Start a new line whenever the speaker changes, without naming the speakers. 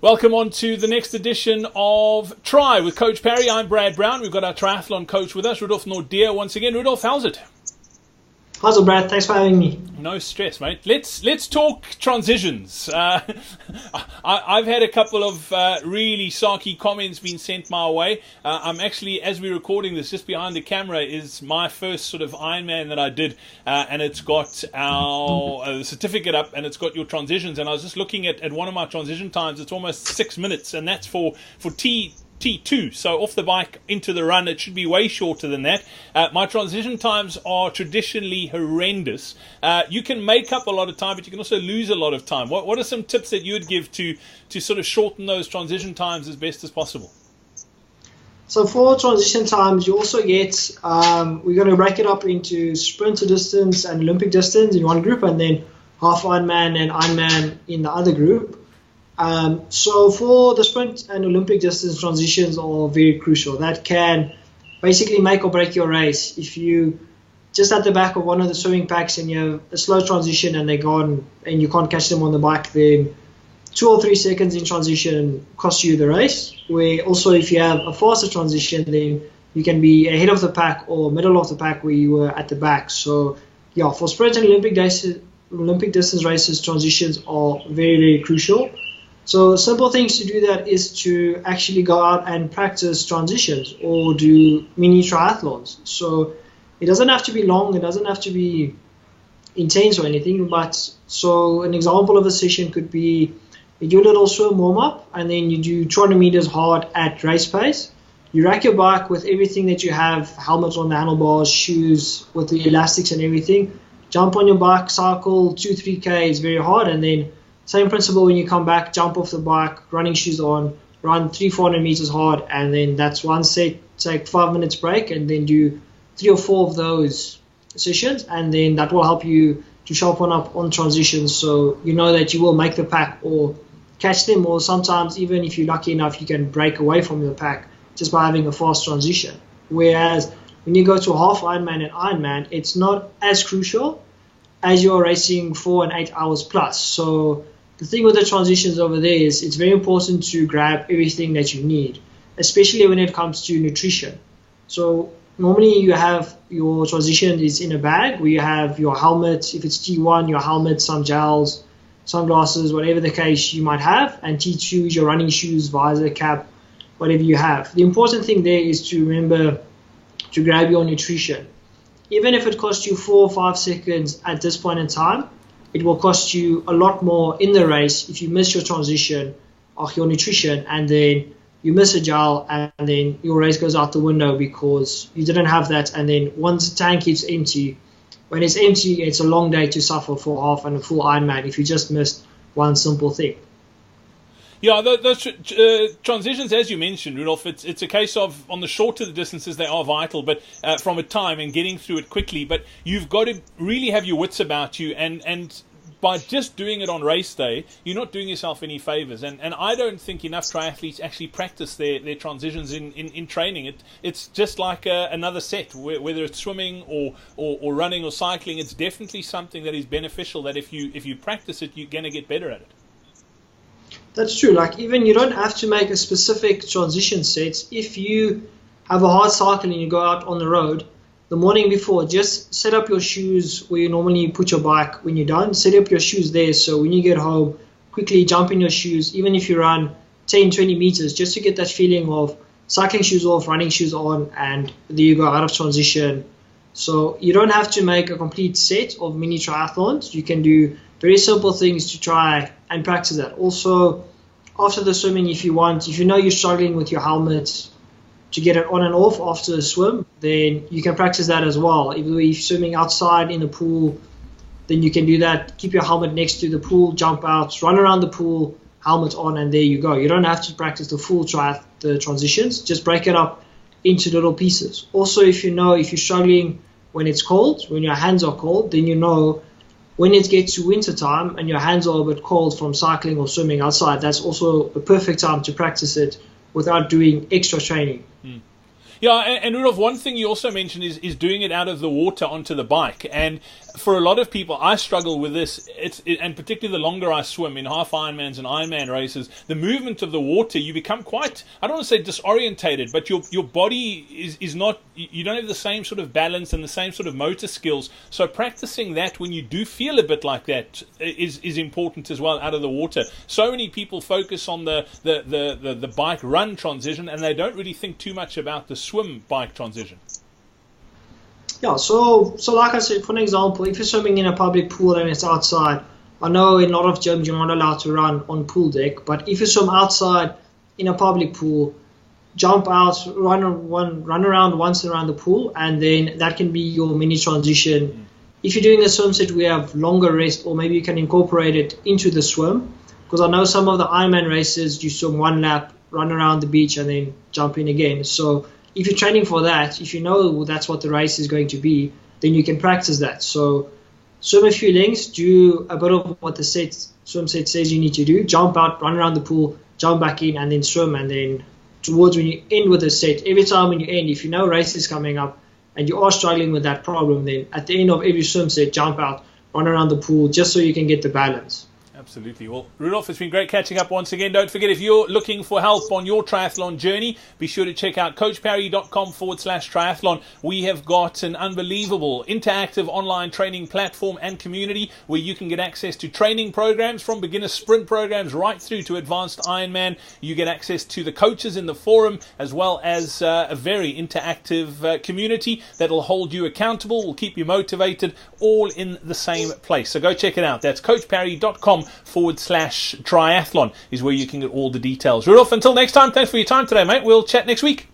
Welcome on to the next edition of Try with Coach Parry. I'm Brad Brown. We've got our triathlon coach with us, Rudolf Naude, once again. Rudolf, how's it?
How's it, Brad? Thanks for having me.
No stress, mate. Let's talk transitions. I've had a couple of really sarky comments being sent my way. I'm actually, as we're recording this, just behind the camera is my first sort of Ironman that I did, and it's got our certificate up, and it's got your transitions. And I was just looking at one of my transition times. It's almost 6 minutes, and that's for T2, so off the bike into the run. It should be way shorter than that. My transition times are traditionally horrendous. You can make up a lot of time, but you can also lose a lot of time. What are some tips that you would give to sort of shorten those transition times as best as possible?
So for transition times, you also get, we're going to break it up into sprinter distance and Olympic distance in one group, and then half Ironman and Ironman in the other group. So for the sprint and Olympic distance, transitions are very crucial. That can basically make or break your race. If you just at the back of one of the swimming packs and you have a slow transition and they're gone and you can't catch them on the bike, then 2 or 3 seconds in transition costs you the race. Where also if you have a faster transition, then you can be ahead of the pack or middle of the pack where you were at the back. So yeah, for sprint and Olympic distance races, transitions are very, very crucial. So simple things to do that is to actually go out and practice transitions or do mini triathlons. So it doesn't have to be long, it doesn't have to be intense or anything, but so an example of a session could be you do a little swim warm-up and then you do 200 meters hard at race pace. You rack your bike with everything that you have, helmets on the handlebars, shoes with the elastics and everything. Jump on your bike, cycle 2-3K is very hard, and then same principle when you come back, jump off the bike, running shoes on, run 300-400 meters hard, and then that's one set, take 5 minutes break, and then do 3 or 4 of those sessions, and then that will help you to sharpen up on transitions so you know that you will make the pack or catch them, or sometimes even if you're lucky enough, you can break away from the pack just by having a fast transition. Whereas when you go to a half Ironman and Ironman, it's not as crucial as you're racing 4 and 8 hours plus. So the thing with the transitions over there is it's very important to grab everything that you need, especially when it comes to nutrition. So normally you have your transition is in a bag where you have your helmet, if it's T1, your helmet, some gels, sunglasses, whatever the case you might have, and T2 is your running shoes, visor, cap, whatever you have. The important thing there is to remember to grab your nutrition. Even if it costs you 4 or 5 seconds at this point in time, it will cost you a lot more in the race if you miss your transition of your nutrition and then you miss a gel and then your race goes out the window because you didn't have that. And then once the tank is empty, when it's empty, it's a long day to suffer for half and a full Ironman if you just missed one simple thing.
Yeah, those transitions, as you mentioned, Rudolf, it's a case of on the shorter the distances, they are vital, but from a time and getting through it quickly. But you've got to really have your wits about you, and by just doing it on race day, you're not doing yourself any favors. And I don't think enough triathletes actually practice their transitions in training. It's just like another set, whether it's swimming or running or cycling. It's definitely something that is beneficial, that if you practice it, you're going to get better at it.
That's true. Like even you don't have to make a specific transition set. If you have a hard cycle and you go out on the road, the morning before, just set up your shoes where you normally put your bike when you're done. Set up your shoes there so when you get home, quickly jump in your shoes, even if you run 10, 20 meters, just to get that feeling of cycling shoes off, running shoes on, and there you go out of transition. So you don't have to make a complete set of mini triathlons. You can do very simple things to try and practice that. Also, after the swimming, if you know you're struggling with your helmet to get it on and off after the swim, then you can practice that as well. If you're swimming outside in the pool, then you can do that. Keep your helmet next to the pool, jump out, run around the pool, helmet on, and there you go. You don't have to practice the full the transitions. Just break it up into little pieces. Also, if you're struggling when it's cold, when your hands are cold, then you know when it gets to winter time and your hands are a bit cold from cycling or swimming outside, that's also a perfect time to practice it without doing extra training.
Yeah, and Rudolf, one thing you also mentioned is doing it out of the water onto the bike. And for a lot of people, I struggle with this. And particularly the longer I swim in half Ironmans and Ironman races, the movement of the water, you become quite, I don't want to say disorientated, but your body is not, you don't have the same sort of balance and the same sort of motor skills. So practicing that when you do feel a bit like that is important as well out of the water. So many people focus on the bike run transition, and they don't really think too much about the swim bike transition.
Yeah, so like I said, for an example, if you're swimming in a public pool and it's outside, I know in a lot of gyms you're not allowed to run on pool deck, but if you swim outside in a public pool, jump out, run around once around the pool, and then that can be your mini transition. If you're doing a swim set, we have longer rest, or maybe you can incorporate it into the swim, because I know some of the Ironman races, you swim one lap, run around the beach, and then jump in again. So if you're training for that, if you know that's what the race is going to be, then you can practice that. So swim a few lengths, do a bit of what the swim set says you need to do, jump out, run around the pool, jump back in, and then swim. And then towards when you end with the set, every time when you end, if you know race is coming up and you are struggling with that problem, then at the end of every swim set, jump out, run around the pool, just so you can get the balance.
Absolutely. Well, Rudolf, it's been great catching up once again. Don't forget, if you're looking for help on your triathlon journey, be sure to check out coachparry.com/triathlon. We have got an unbelievable interactive online training platform and community where you can get access to training programs from beginner sprint programs right through to advanced Ironman. You get access to the coaches in the forum, as well as a very interactive community that will hold you accountable, will keep you motivated, all in the same place. So go check it out. That's coachparry.com/triathlon is where you can get all the details. Rudolf, until next time, thanks for your time today, mate. We'll chat next week.